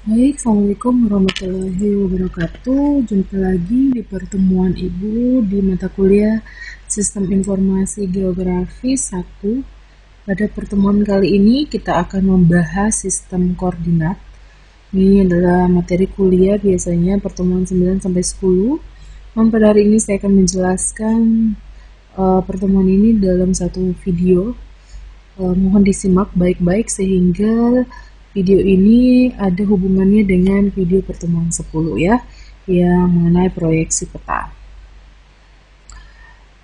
Baik, Assalamualaikum warahmatullahi wabarakatuh. Jumpa lagi di pertemuan Ibu di mata kuliah Sistem Informasi Geografi 1. Pada pertemuan kali ini kita akan membahas sistem koordinat. Ini adalah materi kuliah biasanya pertemuan 9 sampai 10. Dan pada hari ini saya akan menjelaskan pertemuan ini dalam satu video. Mohon disimak baik-baik sehingga video ini ada hubungannya dengan video pertemuan 10 ya, yang mengenai proyeksi peta.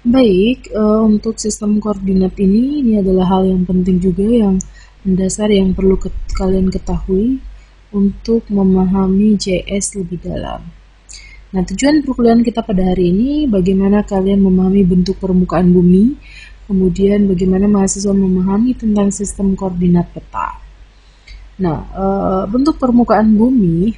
Baik, untuk sistem koordinat ini adalah hal yang penting juga yang mendasar yang perlu kalian ketahui untuk memahami JS lebih dalam. Nah, tujuan perkuliahan kita pada hari ini bagaimana kalian memahami bentuk permukaan bumi, kemudian bagaimana mahasiswa memahami tentang sistem koordinat peta. Nah, bentuk permukaan bumi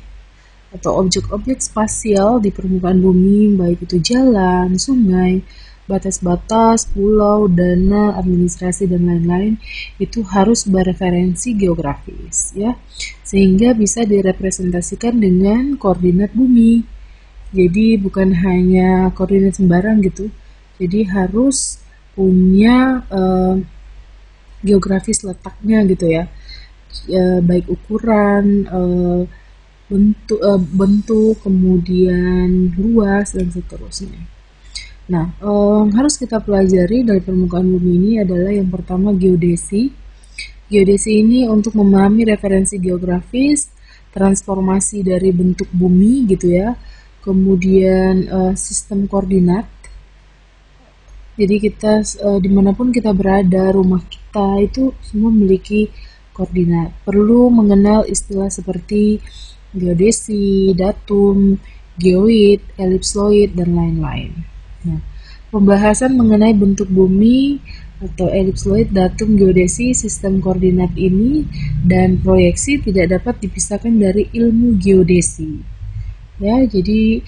atau objek-objek spasial di permukaan bumi, baik itu jalan, sungai, batas-batas, pulau, dana, administrasi, dan lain-lain, itu harus bereferensi geografis, ya, sehingga bisa direpresentasikan dengan koordinat bumi. Jadi bukan hanya koordinat sembarang gitu, jadi harus punya geografis letaknya gitu ya, baik ukuran, bentuk, kemudian luas dan seterusnya. Nah, harus kita pelajari dari permukaan bumi ini adalah yang pertama geodesi. Geodesi ini untuk memahami referensi geografis, transformasi dari bentuk bumi gitu ya, kemudian sistem koordinat. Jadi kita dimanapun kita berada, rumah kita itu semua memiliki koordinat. Perlu mengenal istilah seperti geodesi, datum, geoid, elipsoid, dan lain-lain. Nah, pembahasan mengenai bentuk bumi atau elipsoid, datum, geodesi, sistem koordinat ini, dan proyeksi tidak dapat dipisahkan dari ilmu geodesi. Ya, jadi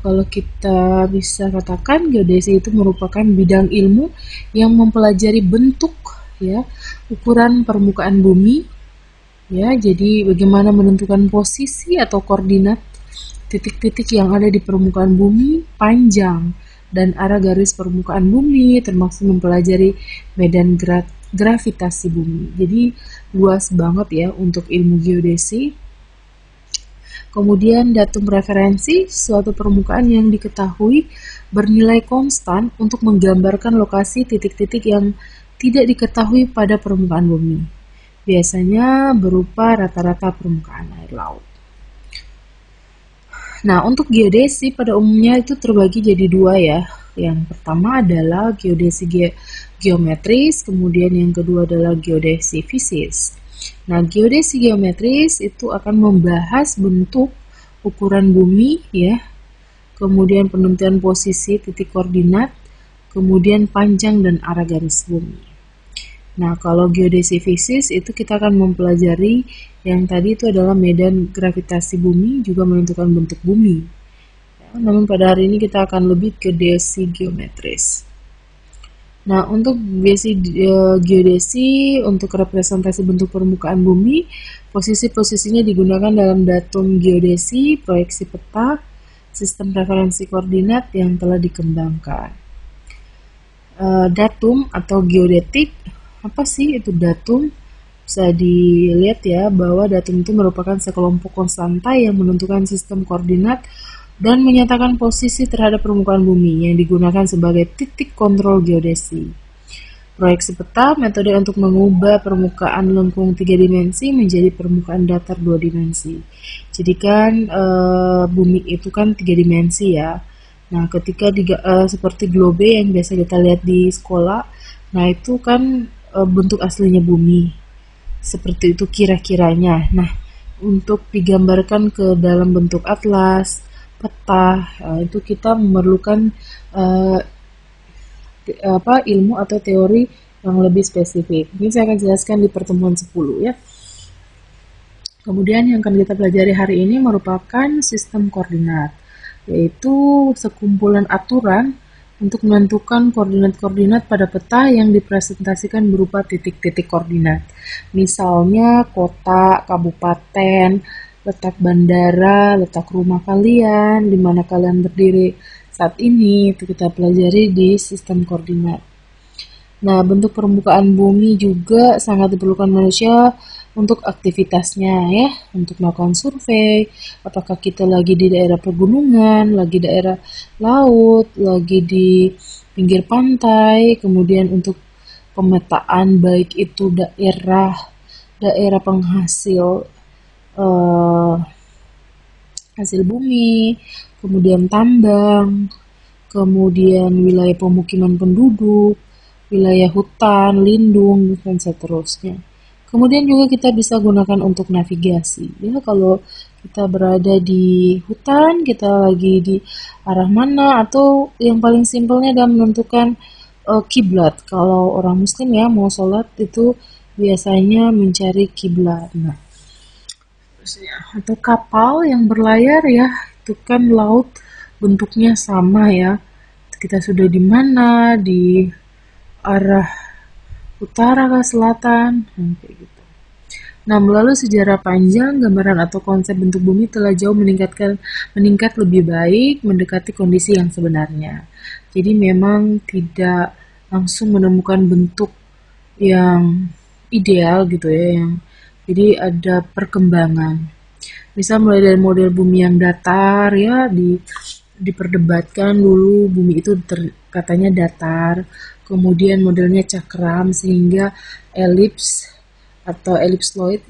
kalau kita bisa katakan geodesi itu merupakan bidang ilmu yang mempelajari bentuk, ya, ukuran permukaan bumi, ya. Jadi bagaimana menentukan posisi atau koordinat titik-titik yang ada di permukaan bumi, panjang dan arah garis permukaan bumi, termasuk mempelajari medan gravitasi bumi. Jadi luas banget ya untuk ilmu geodesi. Kemudian datum referensi, suatu permukaan yang diketahui bernilai konstan untuk menggambarkan lokasi titik-titik yang tidak diketahui pada permukaan bumi. Biasanya berupa rata-rata permukaan air laut. Nah, untuk geodesi pada umumnya itu terbagi jadi dua ya. Yang pertama adalah geodesi geometris, kemudian yang kedua adalah geodesi fisis. Nah, geodesi geometris itu akan membahas bentuk, ukuran bumi ya, kemudian penentuan posisi titik koordinat, kemudian panjang dan arah garis bumi. Nah, kalau geodesi fisis itu kita akan mempelajari yang tadi itu adalah medan gravitasi bumi, juga menentukan bentuk bumi. Ya, namun pada hari ini kita akan lebih ke geodesi geometris. Nah, untuk geodesi, untuk representasi bentuk permukaan bumi, posisi-posisinya digunakan dalam datum geodesi, proyeksi peta, sistem referensi koordinat yang telah dikembangkan. Datum atau geodetik, apa sih itu datum? Bisa dilihat ya bahwa datum itu merupakan sekelompok konstanta yang menentukan sistem koordinat dan menyatakan posisi terhadap permukaan bumi yang digunakan sebagai titik kontrol geodesi. Proyeksi peta, metode untuk mengubah permukaan lengkung 3 dimensi menjadi permukaan datar 2 dimensi. Jadi kan bumi itu kan 3 dimensi ya. Nah, ketika seperti globe yang biasa kita lihat di sekolah, nah itu kan bentuk aslinya bumi. Seperti itu kira-kiranya. Nah, untuk digambarkan ke dalam bentuk atlas, peta, itu kita memerlukan ilmu atau teori yang lebih spesifik. Ini saya akan jelaskan di pertemuan 10 ya. Kemudian yang akan kita pelajari hari ini merupakan sistem koordinat, yaitu sekumpulan aturan untuk menentukan koordinat-koordinat pada peta yang dipresentasikan berupa titik-titik koordinat. Misalnya kota, kabupaten, letak bandara, letak rumah kalian, di mana kalian berdiri saat ini, itu kita pelajari di sistem koordinat. Nah, bentuk permukaan bumi juga sangat diperlukan manusia untuk aktivitasnya ya, untuk melakukan survei, apakah kita lagi di daerah pegunungan, lagi daerah laut, lagi di pinggir pantai, kemudian untuk pemetaan baik itu daerah penghasil eh, hasil bumi, kemudian tambang, kemudian wilayah pemukiman penduduk, wilayah hutan, lindung, dan seterusnya. Kemudian juga kita bisa gunakan untuk navigasi. Ya, kalau kita berada di hutan, kita lagi di arah mana, atau yang paling simpelnya adalah menentukan kiblat. Kalau orang Muslim ya mau sholat itu biasanya mencari kiblat. Nah, atau kapal yang berlayar ya, itu kan laut bentuknya sama ya. Kita sudah di mana, di arah utara ke selatan, kayak gitu. Nah, melalui sejarah panjang, gambaran atau konsep bentuk bumi telah jauh meningkat lebih baik, mendekati kondisi yang sebenarnya. Jadi memang tidak langsung menemukan bentuk yang ideal gitu ya, yang jadi ada perkembangan. Misal mulai dari model bumi yang datar ya, diperdebatkan dulu bumi itu katanya datar, kemudian modelnya cakram sehingga elips atau ellipsoid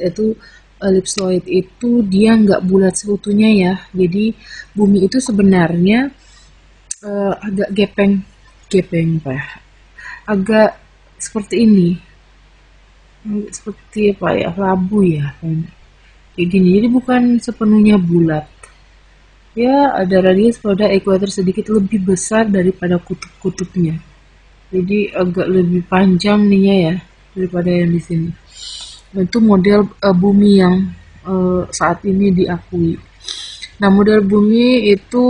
itu dia nggak bulat seutuhnya ya, jadi bumi itu sebenarnya agak gepeng apa ya, agak seperti ini, seperti apa ya, labu ya kayak gini, jadi bukan sepenuhnya bulat ya, ada radius pada ekuator sedikit lebih besar daripada kutub-kutubnya, jadi agak lebih panjang nih ya daripada yang di sini. Itu model bumi yang saat ini diakui. Nah, model bumi itu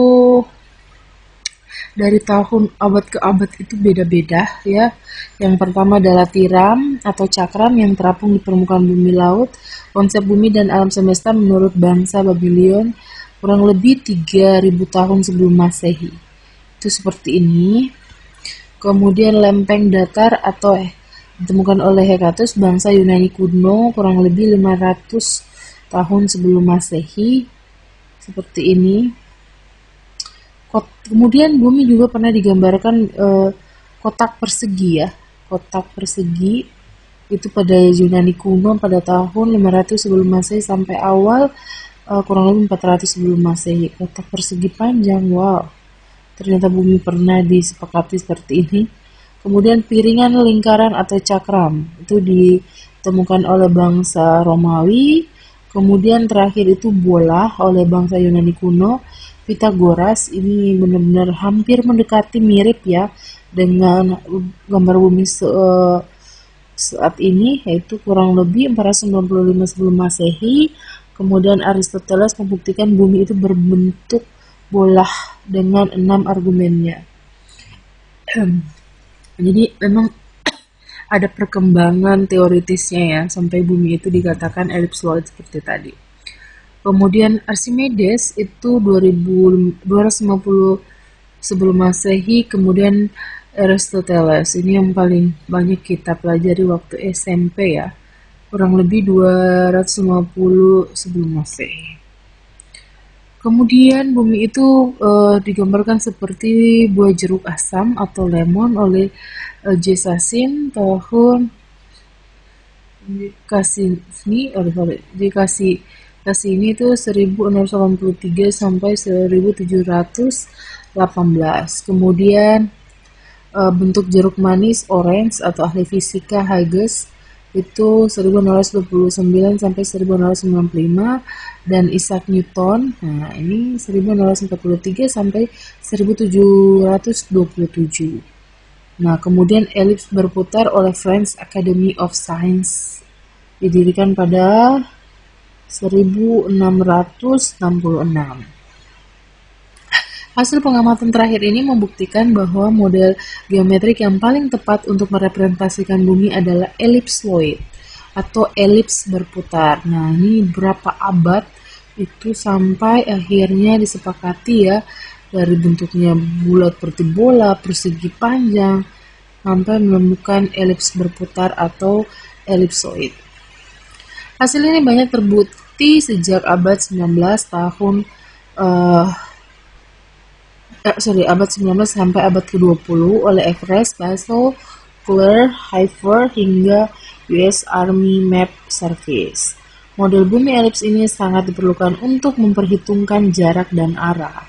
dari tahun abad ke abad itu beda-beda ya. Yang pertama adalah tiram atau cakram yang terapung di permukaan bumi laut. Konsep bumi dan alam semesta menurut bangsa Babylon kurang lebih 3000 tahun sebelum Masehi. Itu seperti ini. Kemudian lempeng datar atau ditemukan oleh Hekatus, bangsa Yunani kuno kurang lebih 500 tahun sebelum Masehi. Seperti ini. Kemudian bumi juga pernah digambarkan kotak persegi ya. Kotak persegi itu pada Yunani kuno pada tahun 500 sebelum Masehi sampai awal kurang lebih 400 sebelum Masehi. Kotak persegi panjang, wow. Ternyata bumi pernah disepakati seperti ini. Kemudian piringan lingkaran atau cakram itu ditemukan oleh bangsa Romawi. Kemudian terakhir itu bola oleh bangsa Yunani kuno. Pythagoras ini benar-benar hampir mendekati mirip ya dengan gambar bumi saat ini, yaitu kurang lebih 495 sebelum Masehi. Kemudian Aristoteles membuktikan bumi itu berbentuk bola dengan 6 argumennya. Jadi memang ada perkembangan teoritisnya ya sampai bumi itu dikatakan ellipsoid seperti tadi. Kemudian Archimedes itu 250 sebelum Masehi, kemudian Aristoteles ini yang paling banyak kita pelajari waktu SMP ya, kurang lebih 250 sebelum Masehi. Kemudian bumi itu digambarkan seperti buah jeruk asam atau lemon oleh J. Sassin tahun Cassini itu 1683 sampai 1718. Kemudian bentuk jeruk manis orange atau ahli fisika Huygens itu 1629 sampai 1695, dan Isaac Newton, nah ini 1643 sampai 1727. Nah, kemudian elips berputar oleh French Academy of Science didirikan pada 1666. Hasil pengamatan terakhir ini membuktikan bahwa model geometrik yang paling tepat untuk merepresentasikan bumi adalah ellipsoid atau elips berputar. Nah, ini berapa abad itu sampai akhirnya disepakati ya, dari bentuknya bulat seperti bola, persegi panjang, sampai menemukan elips berputar atau ellipsoid. Hasil ini banyak terbukti sejak abad 19 eh, abad 19 sampai abad ke-20 oleh Everest, Basel, Clair, Haiver, hingga US Army Map Service. Model bumi elips ini sangat diperlukan untuk memperhitungkan jarak dan arah.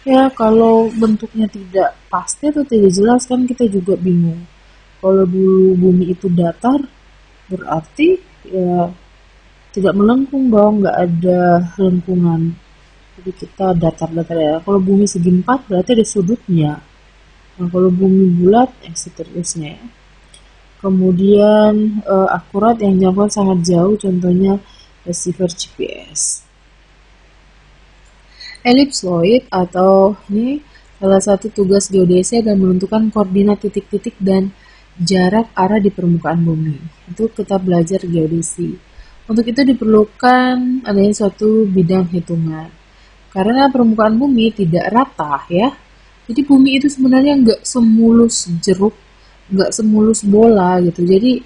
Ya, kalau bentuknya tidak pasti atau tidak jelas kan kita juga bingung. Kalau bumi itu datar, berarti ya tidak melengkung dong, nggak ada lengkungan. Jadi kita datar-datar ya. Kalau bumi segi empat berarti ada sudutnya. Nah, kalau bumi bulat, seterusnya ya. Kemudian akurat yang jangkauan sangat jauh, contohnya receiver GPS. Ellipsoid atau ini salah satu tugas geodesi adalah menentukan koordinat titik-titik dan jarak arah di permukaan bumi. Itu kita belajar geodesi. Untuk itu diperlukan adanya suatu bidang hitungan. Karena permukaan bumi tidak rata ya. Jadi bumi itu sebenarnya nggak semulus jeruk, nggak semulus bola gitu. Jadi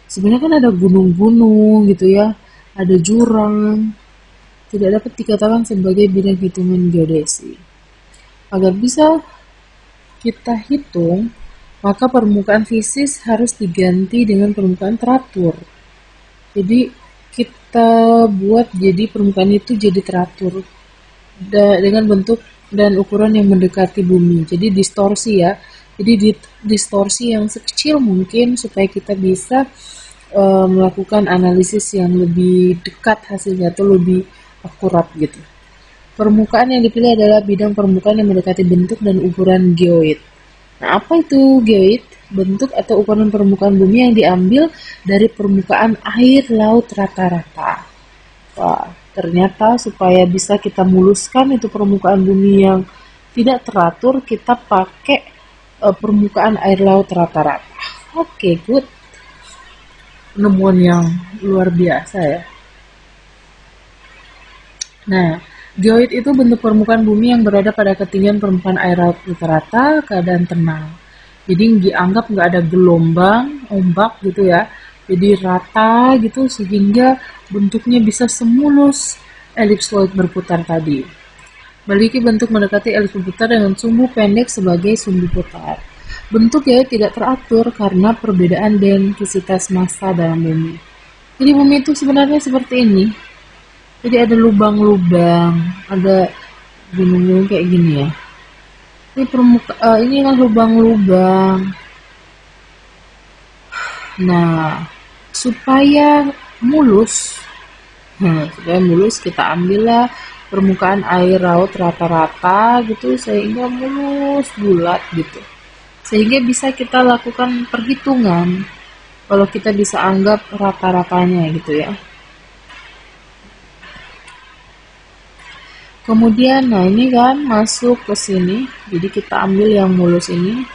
sebenarnya kan ada gunung-gunung gitu ya, ada jurang. Tidak dapat dikatakan sebagai bidang hitungan geodesi. Agar bisa kita hitung, maka permukaan fisis harus diganti dengan permukaan teratur. Jadi kita buat jadi permukaan itu jadi teratur dengan bentuk dan ukuran yang mendekati bumi. Jadi distorsi ya. Jadi distorsi yang sekecil mungkin supaya kita bisa melakukan analisis yang lebih dekat hasilnya atau lebih akurat gitu. Permukaan yang dipilih adalah bidang permukaan yang mendekati bentuk dan ukuran geoid. Nah, apa itu geoid? Bentuk atau ukuran permukaan bumi yang diambil dari permukaan air laut rata-rata. Wah, ternyata supaya bisa kita muluskan itu permukaan bumi yang tidak teratur, kita pakai permukaan air laut rata-rata. Oke, good. Penemuan yang luar biasa ya. Nah, geoid itu bentuk permukaan bumi yang berada pada ketinggian permukaan air laut rata-rata, keadaan tenang. Jadi dianggap nggak ada gelombang, ombak gitu ya. Jadi rata gitu sehingga bentuknya bisa semulus ellipsoid berputar tadi. Memiliki bentuk mendekati elips berputar dengan sumbu pendek sebagai sumbu putar. Bentuk geoid tidak teratur karena perbedaan densitas massa dalam bumi. Jadi bumi itu sebenarnya seperti ini. Jadi ada lubang-lubang, ada gunung-gunung kayak gini ya. Ini kan lubang-lubang. Nah, supaya mulus kita ambillah permukaan air laut rata-rata gitu sehingga mulus bulat gitu. Sehingga bisa kita lakukan perhitungan kalau kita bisa anggap rata-ratanya gitu ya. Kemudian, nah ini kan masuk ke sini, jadi kita ambil yang mulus ini.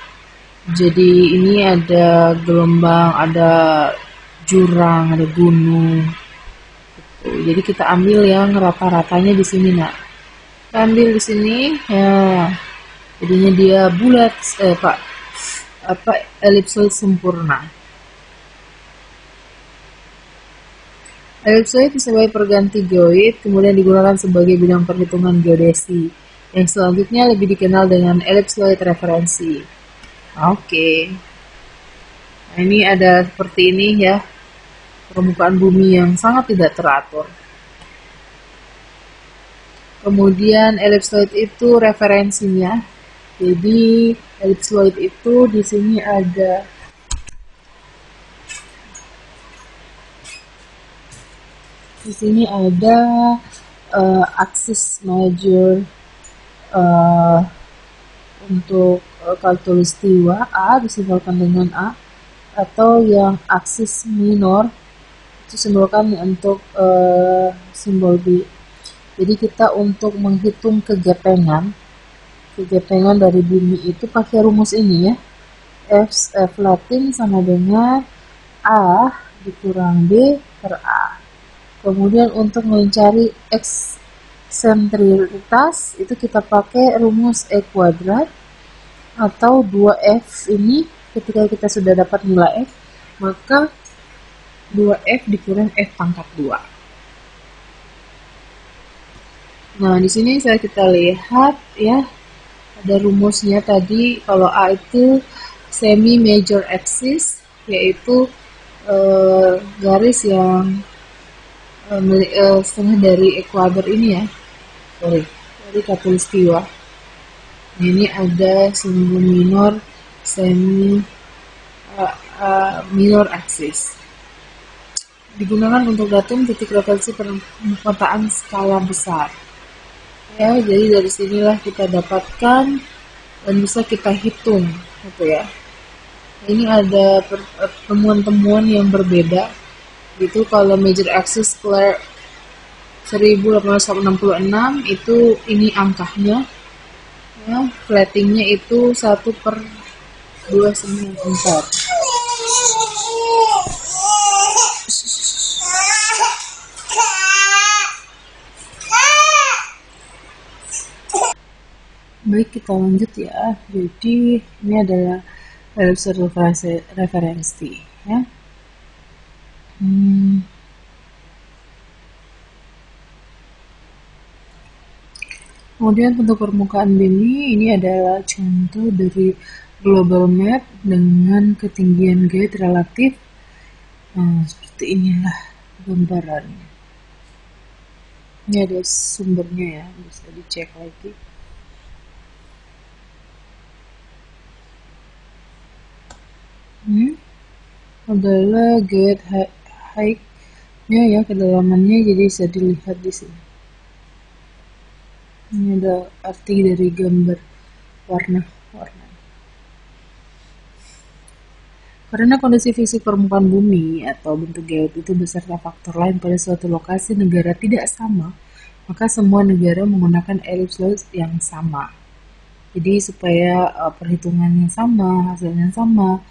Jadi ini ada gelombang, ada jurang, ada gunung. Gitu. Jadi kita ambil yang rata-ratanya di sini, nak. Kita ambil di sini, ya. Jadinya dia bulat, elipsoid sempurna. Ellipsoid sebagai perganti geoid kemudian digunakan sebagai bidang perhitungan geodesi, yang selanjutnya lebih dikenal dengan ellipsoid referensi. Oke. Nah, ini ada seperti ini ya, permukaan bumi yang sangat tidak teratur. Kemudian ellipsoid itu referensinya. Jadi ellipsoid itu di sini ada aksis major untuk khatulistiwa A disimbolkan dengan A, atau yang aksis minor itu simbolkan untuk simbol B. Jadi kita untuk menghitung kegepengan dari bumi itu pakai rumus ini ya. F Latin sama dengan A dikurang B per A. Kemudian untuk mencari X sentrialitas itu kita pakai rumus E kuadrat atau 2F ini ketika kita sudah dapat nilai F, maka 2F dikurang F pangkat 2. Nah, di sini kita lihat ya, ada rumusnya tadi. Kalau A itu semi major axis, yaitu garis yang setengah dari ekuador ini ya, dari khatulistiwa. Ini ada simbol minor, semi minor axis. Digunakan untuk datum titik referensi permukaan skala besar. Ya, jadi dari sinilah kita dapatkan dan bisa kita hitung, gitu ya. Ini ada temuan-temuan yang berbeda. Itu kalau major axis square 1866 itu ini angkanya. Ya, flattingnya itu 1/294. Baik, kita lanjut ya. Jadi ini adalah referensi ya. Kemudian bentuk permukaan bumi ini adalah contoh dari global map dengan ketinggian geoid relatif. Seperti inilah gambarannya. Ini ada sumbernya ya, bisa dicek lagi. Adalah geoid height-nya ya, kedalamannya, jadi bisa dilihat di sini. Ini ada arti dari gambar warna. Karena kondisi fisik permukaan bumi atau bentuk geoid itu beserta faktor lain pada suatu lokasi negara tidak sama, maka semua negara menggunakan ellipsoid yang sama. Jadi supaya perhitungannya sama, hasilnya sama,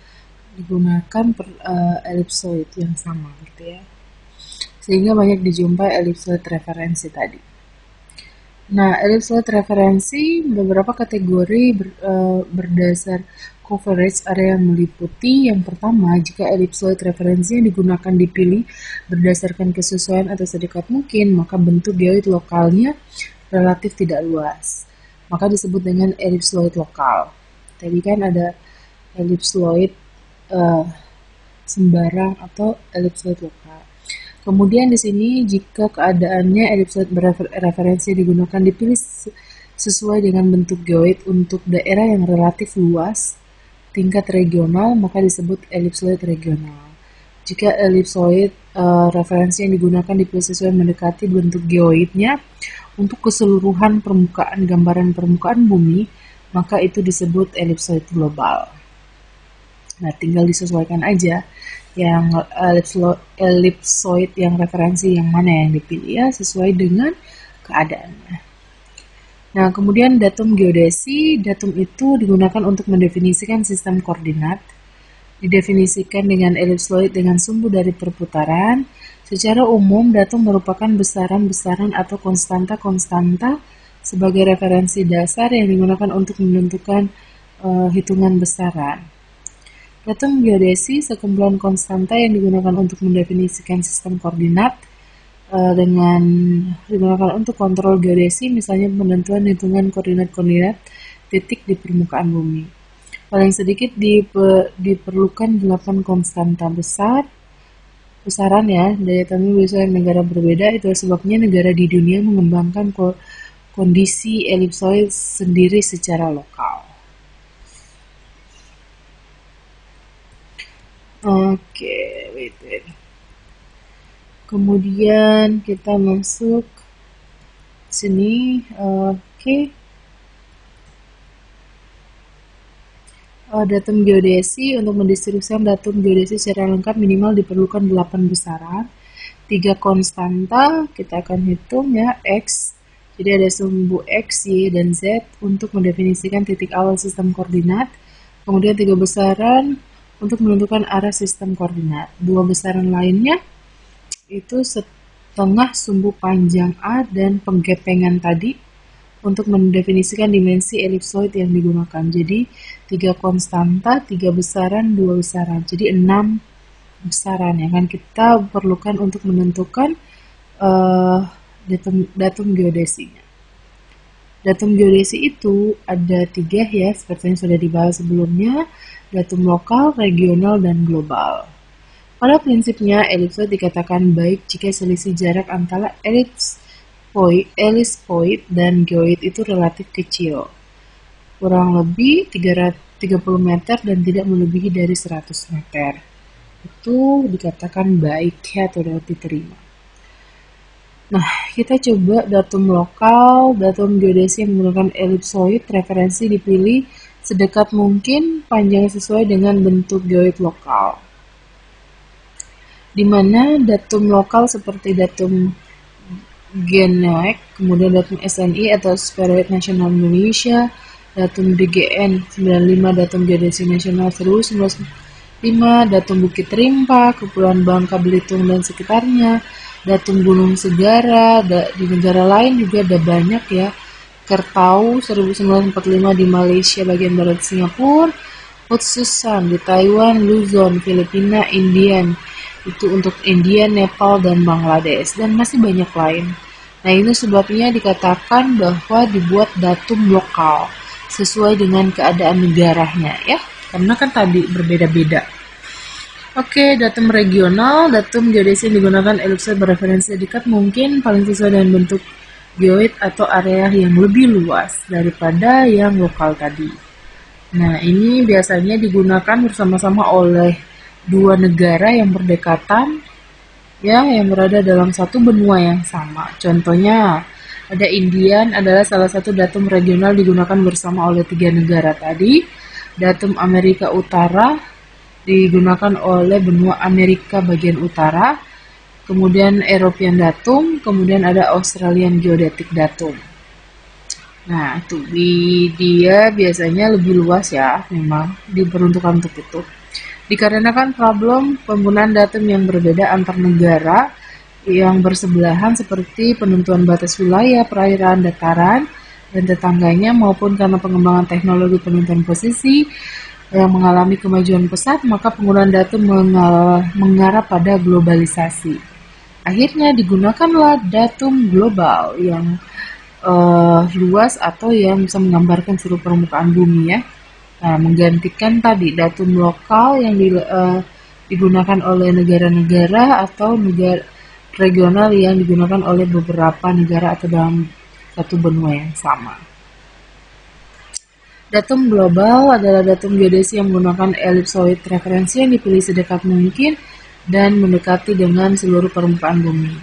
digunakan ellipsoid yang sama gitu ya. Sehingga banyak dijumpai ellipsoid referensi tadi. Nah, ellipsoid referensi beberapa kategori berdasar coverage area yang meliputi. Yang pertama, jika ellipsoid referensi yang digunakan dipilih berdasarkan kesesuaian atau sedekat mungkin, maka bentuk geoid lokalnya relatif tidak luas. Maka disebut dengan ellipsoid lokal. Tadi kan ada ellipsoid sembarang atau ellipsoid lokal. Kemudian di sini jika keadaannya ellipsoid referensi digunakan dipilih sesuai dengan bentuk geoid untuk daerah yang relatif luas tingkat regional, maka disebut ellipsoid regional. Jika ellipsoid referensi yang digunakan dipilih sesuai mendekati bentuk geoidnya untuk keseluruhan permukaan gambaran permukaan bumi, maka itu disebut ellipsoid global. Nah, tinggal disesuaikan aja yang ellipsoid yang referensi yang mana yang dipilih ya, sesuai dengan keadaannya. Nah, kemudian datum geodesi. Datum itu digunakan untuk mendefinisikan sistem koordinat. Didefinisikan dengan ellipsoid dengan sumbu dari perputaran. Secara umum, datum merupakan besaran-besaran atau konstanta-konstanta sebagai referensi dasar yang digunakan untuk menentukan hitungan besaran. Datum geodesi sekumpulan konstanta yang digunakan untuk mendefinisikan sistem koordinat dengan digunakan untuk kontrol geodesi, misalnya penentuan hitungan koordinat-koordinat titik di permukaan bumi. Paling sedikit diperlukan 8 konstanta besaran ya. Daya tampung bisa negara berbeda, itu sebabnya negara di dunia mengembangkan kondisi ellipsoid sendiri secara lokal. Oke, wait. Kemudian kita masuk sini. Oke. Datum geodesi. Untuk mendistribusikan datum geodesi secara lengkap minimal diperlukan 8 besaran, 3 konstanta, kita akan hitung ya, X. Jadi ada sumbu X, Y, dan Z untuk mendefinisikan titik awal sistem koordinat. Kemudian 3 besaran untuk menentukan arah sistem koordinat. 2 besaran lainnya itu tengah sumbu panjang A dan penggepengan tadi untuk mendefinisikan dimensi elipsoid yang digunakan. Jadi 3 konstanta, 3 besaran, 2 besaran. Jadi 6 besaran yang akan kita perlukan untuk menentukan datum geodesinya. Datum geodesi itu ada 3 ya, seperti yang sudah dibahas sebelumnya, datum lokal, regional, dan global. Pada prinsipnya, elipsoid dikatakan baik jika selisih jarak antara elipsoid dan geoid itu relatif kecil, kurang lebih 330 meter dan tidak melebihi dari 100 meter. Itu dikatakan baik ya, atau dapat diterima. Nah, kita coba datum lokal, datum geodesi yang menggunakan elipsoid, referensi dipilih sedekat mungkin, panjangnya sesuai dengan bentuk geoid lokal. Di mana datum lokal seperti datum GNOEC, kemudian datum SNI atau Spheroid Nasional Indonesia, datum DGN 95, datum geodesi nasional 1905, datum Bukit Rimpa, Kepulauan Bangka Belitung dan sekitarnya, datum Gunung Segara, di negara lain juga ada banyak ya. Kertau 1945 di Malaysia bagian barat Singapura, Hutsusan di Taiwan, Luzon, Filipina, Indian, itu untuk India, Nepal, dan Bangladesh, dan masih banyak lain. Nah, ini sebabnya dikatakan bahwa dibuat datum lokal sesuai dengan keadaan negaranya ya, karena kan tadi berbeda-beda. Oke, datum regional, datum geodesi yang digunakan elipsoid bereferensi dekat mungkin paling sesuai dengan bentuk geoid atau area yang lebih luas daripada yang lokal tadi. Nah, ini biasanya digunakan bersama-sama oleh dua negara yang berdekatan, ya, yang berada dalam satu benua yang sama. Contohnya, ada Indian adalah salah satu datum regional digunakan bersama oleh 3 negara tadi. Datum Amerika Utara digunakan oleh benua Amerika bagian utara, kemudian European datum, kemudian ada Australian geodetic datum. Nah, itu dia biasanya lebih luas ya, memang diperuntukkan untuk itu. Dikarenakan problem penggunaan datum yang berbeda antar negara yang bersebelahan seperti penentuan batas wilayah, perairan, dataran, dan tetangganya maupun karena pengembangan teknologi penentuan posisi yang mengalami kemajuan pesat, maka penggunaan datum mengarah pada globalisasi. Akhirnya digunakanlah datum global yang luas atau yang bisa menggambarkan seluruh permukaan bumi ya. Nah, menggantikan tadi datum lokal yang digunakan oleh negara-negara atau negara regional yang digunakan oleh beberapa negara atau dalam satu benua yang sama. Datum global adalah datum geodesi yang menggunakan elipsoid referensi yang dipilih sedekat mungkin dan mendekati dengan seluruh permukaan bumi.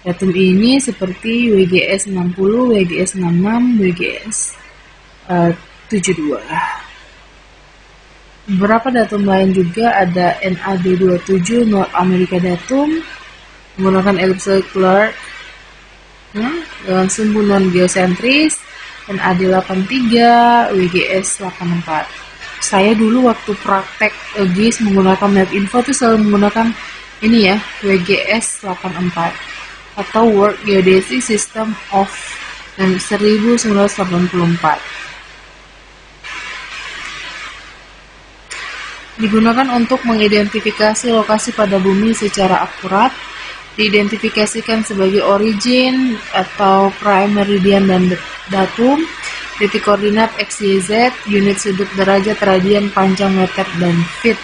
Datum ini seperti WGS 60, WGS 66, WGS 72. Beberapa datum lain juga ada NAD 27, North America datum, menggunakan ellipsoid Clark, dengan sumbu non-geosentris, NAD 83, WGS 84. Saya dulu waktu praktek GIS menggunakan MapInfo itu selalu menggunakan ini ya, WGS 84 atau World Geodesy System of 1984. Digunakan untuk mengidentifikasi lokasi pada bumi secara akurat, diidentifikasikan sebagai origin atau prime meridian dan datum, titik koordinat X, Y, Z, unit sudut derajat, radian, panjang, meter, dan feet.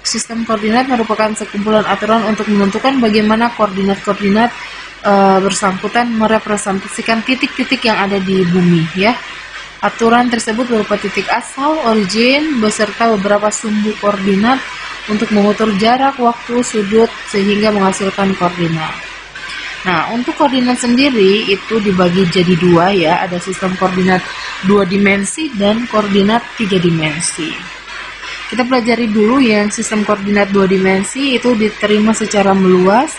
Sistem koordinat merupakan sekumpulan aturan untuk menentukan bagaimana koordinat-koordinat bersangkutan merepresentasikan titik-titik yang ada di bumi ya. Aturan tersebut berupa titik asal, origin, beserta beberapa sumbu koordinat untuk mengukur jarak, waktu, sudut, sehingga menghasilkan koordinat. Nah, untuk koordinat sendiri itu dibagi jadi 2 ya, ada sistem koordinat 2 dimensi dan koordinat 3 dimensi. Kita pelajari dulu yang sistem koordinat 2 dimensi itu diterima secara meluas.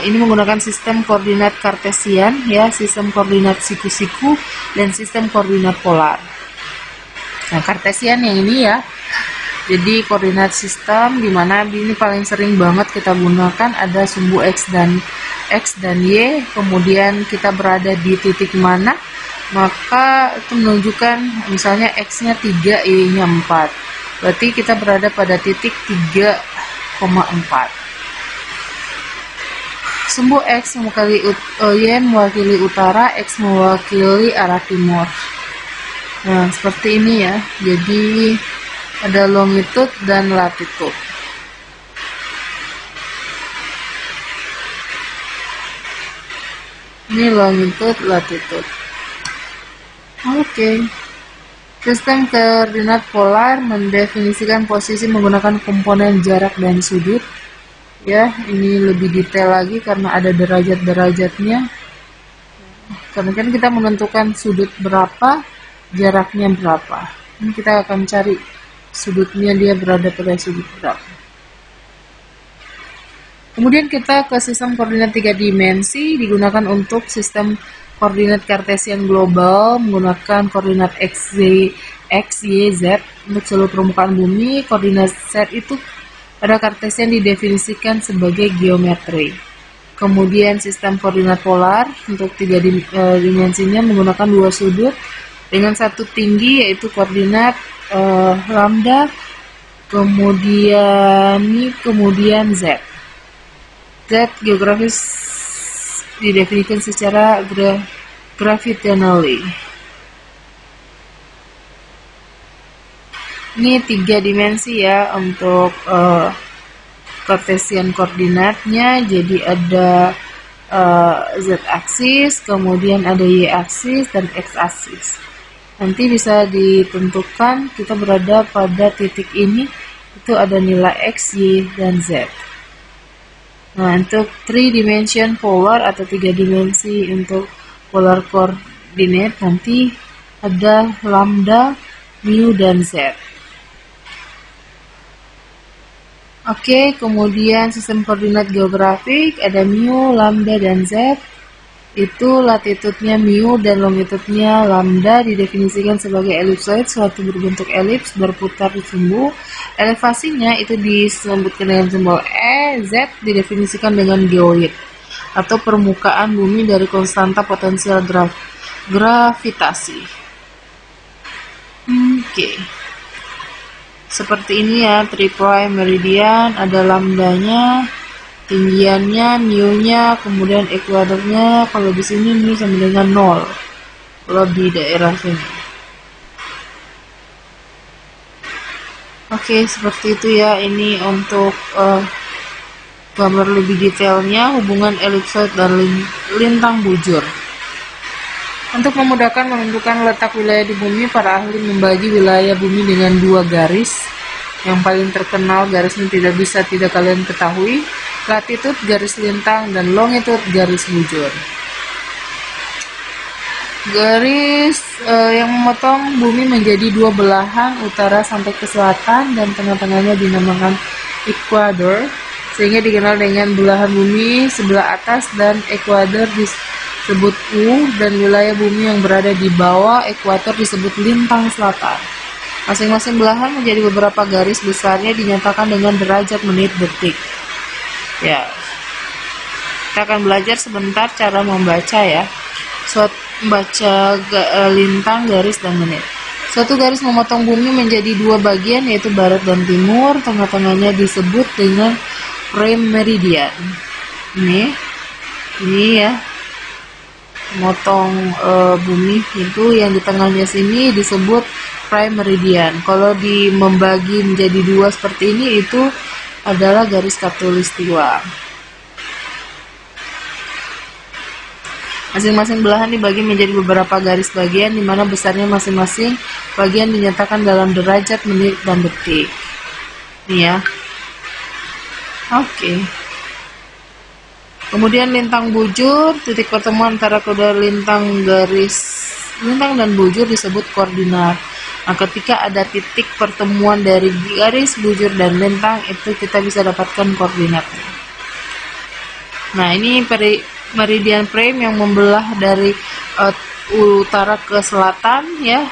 Ini menggunakan sistem koordinat kartesian ya, sistem koordinat siku-siku, dan sistem koordinat polar. Nah, kartesian yang ini ya, Jadi koordinat sistem dimana ini paling sering banget kita gunakan ada sumbu X dan Y, kemudian kita berada di titik mana, maka itu menunjukkan misalnya X-nya 3, Y-nya 4. Berarti kita berada pada titik 3,4. Sumbu X mewakili Y mewakili utara, X mewakili arah timur. Nah, seperti ini ya. Jadi ada longitude dan latitude. Ini longitude, latitude. Oke. Sistem koordinat polar mendefinisikan posisi menggunakan komponen jarak dan sudut. Ya, ini lebih detail lagi karena ada derajat-derajatnya. Karena kan kita menentukan sudut berapa, jaraknya berapa. Ini kita akan cari sudutnya dia berada pada sudut berapa. Kemudian kita ke sistem koordinat 3 dimensi, digunakan untuk sistem koordinat kartesian global menggunakan koordinat X, Y, Z untuk seluruh permukaan bumi. Koordinat Z itu pada kartesian didefinisikan sebagai geometri. Kemudian sistem koordinat polar untuk 3 dimensinya menggunakan 2 sudut dengan satu tinggi yaitu koordinat lambda, kemudian Z. Z geografis didefinisikan secara gravitationally. Ini 3 dimensi ya untuk Cartesian koordinatnya. Jadi ada Z-aksis, kemudian ada Y-aksis dan X-aksis. Nanti bisa ditentukan kita berada pada titik ini, itu ada nilai X, Y, dan Z. Nah, untuk 3 dimension polar atau 3 dimensi untuk polar coordinate nanti ada lambda, mu, dan Z. Oke, kemudian sistem koordinat geografik ada mu, lambda, dan Z. Itu latitudenya mu dan longitudenya lambda didefinisikan sebagai elipsoid, suatu berbentuk elips berputar di sumbu. Elevasinya itu disebutkan dengan simbol E. Z didefinisikan dengan geoid atau permukaan bumi dari konstanta potensial gravitasi. Oke. Seperti ini ya, 3 prime meridian, ada lambdanya, tinggiannya, mu-nya, kemudian ekuadornya. Kalau di sini mu sama dengan 0. Kalau di daerah sini. Oke, seperti itu ya. Ini untuk gambar lebih detailnya hubungan elipsoid dan lintang bujur. Untuk memudahkan menentukan letak wilayah di bumi, para ahli membagi wilayah bumi dengan 2 garis. Yang paling terkenal garisnya tidak kalian ketahui, latitude garis lintang dan longitude garis bujur. Garis yang memotong bumi menjadi 2 belahan, utara sampai ke selatan, dan tengah-tengahnya dinamakan ekuador, sehingga dikenal dengan belahan bumi sebelah atas, dan ekuador disebut U, dan wilayah bumi yang berada di bawah ekuator disebut lintang selatan. Masing-masing belahan menjadi beberapa garis besarnya dinyatakan dengan derajat, menit, detik. Ya, kita akan belajar sebentar cara membaca ya. Baca lintang, garis, dan menit. Suatu garis memotong bumi menjadi 2 bagian yaitu barat dan timur. Tengah-tengahnya disebut dengan prime meridian. Ini ya, motong bumi itu yang di tengahnya sini disebut prime meridian. Kalau membagi menjadi 2 seperti ini itu adalah garis khatulistiwa. Masing-masing belahan dibagi menjadi beberapa garis bagian di mana besarnya masing-masing bagian dinyatakan dalam derajat, menit, dan detik. Ini ya. Oke. Kemudian lintang bujur, titik pertemuan antara kedua lintang dan bujur disebut koordinat. Nah, ketika ada titik pertemuan dari garis bujur dan lintang, itu kita bisa dapatkan koordinatnya. Nah, ini meridian prime yang membelah dari utara ke selatan ya.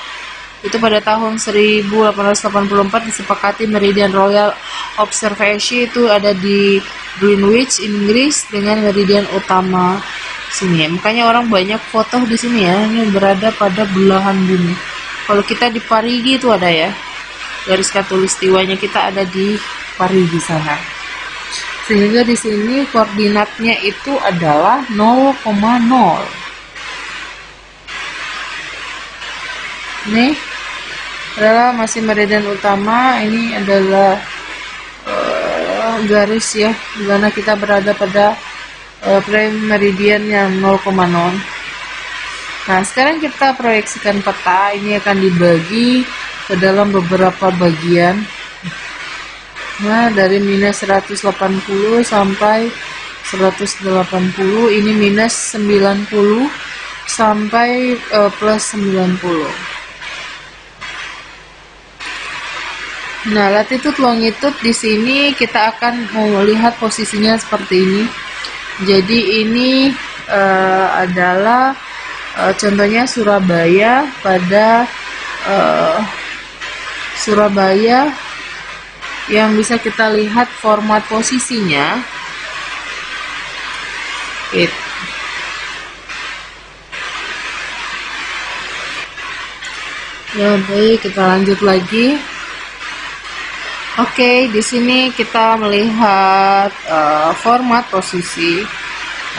Itu pada tahun 1884 disepakati meridian Royal Observatory itu ada di Greenwich, Inggris dengan meridian utama sini. Makanya orang banyak foto di sini ya, ini berada pada belahan bumi. Kalau kita di Parigi itu ada ya, garis khatulistiwanya kita ada di Parigi sana. Sehingga di sini koordinatnya itu adalah 0,0. Ini adalah masih meridian utama. Ini adalah garis ya, dimana kita berada pada prime meridian yang 0,0. Nah, sekarang kita proyeksikan peta. Ini akan dibagi ke dalam beberapa bagian. Nah, dari minus 180 sampai 180, ini minus 90 sampai plus 90. Nah, latitude longitude di sini kita akan melihat posisinya seperti ini. Jadi ini adalah contohnya Surabaya pada Surabaya yang bisa kita lihat format posisinya. Ya, baik, kita lanjut lagi. Oke, di sini kita melihat format posisi.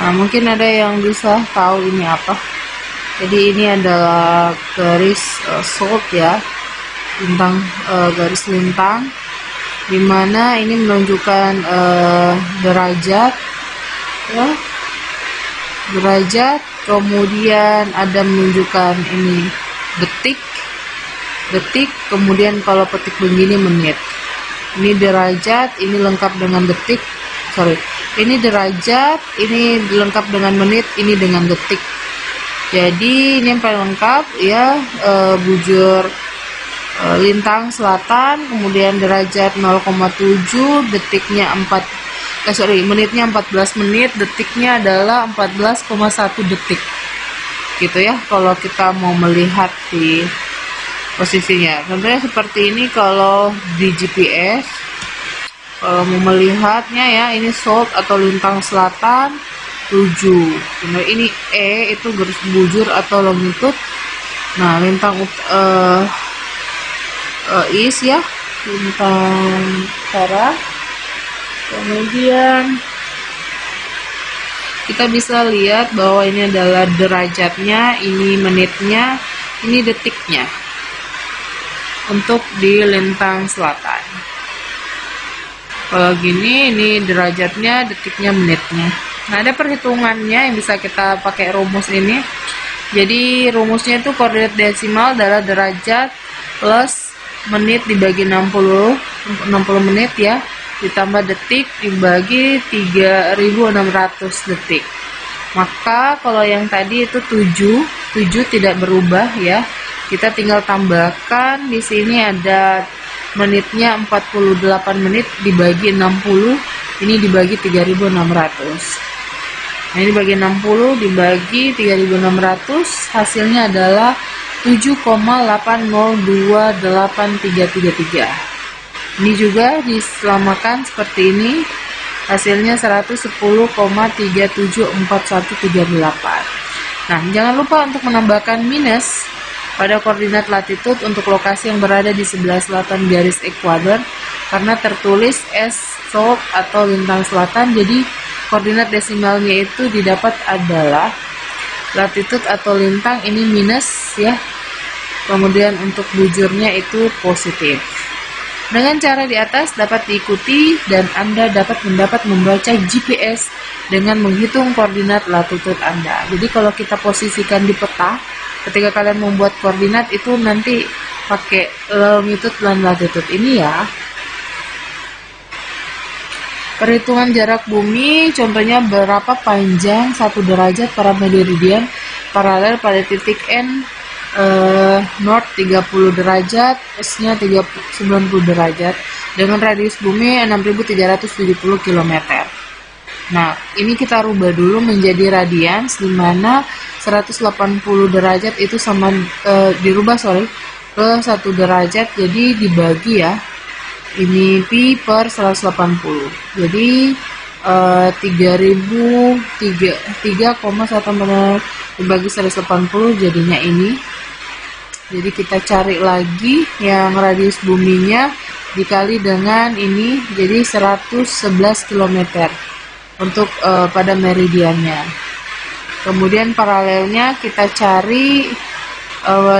Nah, mungkin ada yang bisa tahu ini apa. Jadi ini adalah garis salt ya, garis lintang, dimana ini menunjukkan derajat, ya, derajat. Kemudian ada menunjukkan ini detik. Kemudian kalau petik begini menit. Ini derajat, ini lengkap dengan detik. Ini derajat, ini lengkap dengan menit, ini dengan detik. Jadi ini yang paling lengkap ya, bujur lintang selatan, kemudian derajat 0,7, detiknya menitnya 14 menit, detiknya adalah 14,1 detik. Gitu ya, kalau kita mau melihat di posisinya. Contohnya seperti ini kalau di GPS. Kalau mau melihatnya ya, ini salt atau lintang selatan 7. Kemudian ini E itu garis bujur atau longitude. Nah, lintang east ya, lintang utara. Kemudian kita bisa lihat bahwa ini adalah derajatnya, ini menitnya, ini detiknya untuk di lintang selatan. Kalau gini, ini derajatnya, detiknya, menitnya. Nah, ada perhitungannya yang bisa kita pakai rumus ini. Jadi rumusnya itu koordinat desimal adalah derajat plus menit dibagi 60 menit ya, ditambah detik dibagi 3600 detik. Maka kalau yang tadi itu 7 tidak berubah ya. Kita tinggal tambahkan di sini ada menitnya 48 menit dibagi 60, ini dibagi 3600. Nah, ini bagi 60 dibagi 3600, hasilnya adalah 7,8028333. Ini juga disamakan seperti ini, hasilnya 110,374138. Nah, jangan lupa untuk menambahkan minus pada koordinat latitude untuk lokasi yang berada di sebelah selatan garis ekuador, karena tertulis salt atau lintang selatan, jadi koordinat desimalnya itu didapat adalah latitude atau lintang ini minus ya, kemudian untuk bujurnya itu positif. Dengan cara di atas dapat diikuti dan Anda dapat membaca GPS dengan menghitung koordinat latitude Anda. Jadi kalau kita posisikan di peta, ketika kalian membuat koordinat itu nanti pakai longitude dan latitude ini ya. Perhitungan jarak bumi, contohnya berapa panjang 1 derajat para meridian paralel pada titik N north 30 derajat, S-nya 90 derajat, dengan radius bumi 6.370 km. Nah, ini kita rubah dulu menjadi radians, di mana 180 derajat itu sama dirubah ke 1 derajat, jadi dibagi ya, ini pi per 180, jadi 3,1 dibagi 180 jadinya ini. Jadi kita cari lagi yang radius buminya dikali dengan ini, jadi 111 km untuk pada meridiannya. Kemudian paralelnya kita cari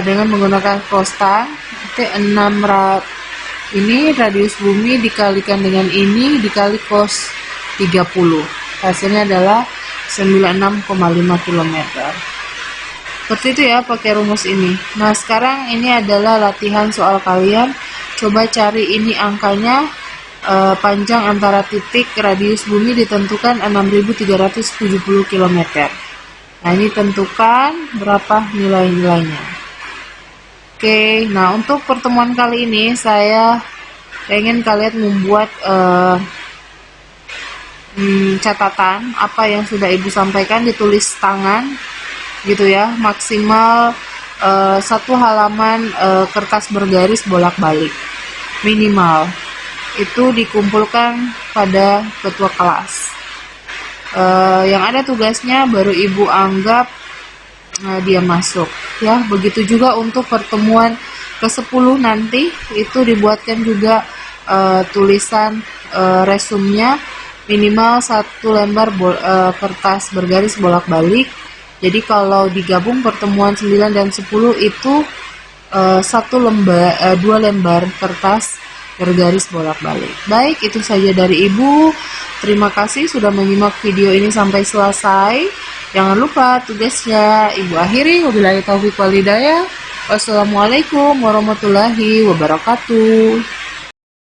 dengan menggunakan costan T6 ini radius bumi dikalikan dengan ini dikali cos 30. Hasilnya adalah 96,5 km. Seperti itu ya pakai rumus ini. Nah, sekarang ini adalah latihan soal kalian. Coba cari ini angkanya, panjang antara titik radius bumi ditentukan 6.370 km. Nah, ini tentukan berapa nilai-nilainya. Oke, nah untuk pertemuan kali ini saya pengen kalian membuat catatan apa yang sudah ibu sampaikan, ditulis tangan gitu ya, maksimal 1 halaman kertas bergaris bolak-balik minimal, itu dikumpulkan pada ketua kelas. Yang ada tugasnya baru ibu anggap dia masuk ya. Begitu juga untuk pertemuan ke-10 nanti itu dibuatkan juga tulisan resumnya minimal 1 lembar kertas bergaris bolak-balik. Jadi kalau digabung pertemuan 9 dan 10 itu 2 lembar kertas bergaris bolak-balik. Baik, itu saja dari ibu. Terima kasih sudah menyimak video ini sampai selesai. Jangan lupa tugasnya ibu akhiri. Wabillahi taufiq wal hidayah. Wassalamualaikum warahmatullahi wabarakatuh.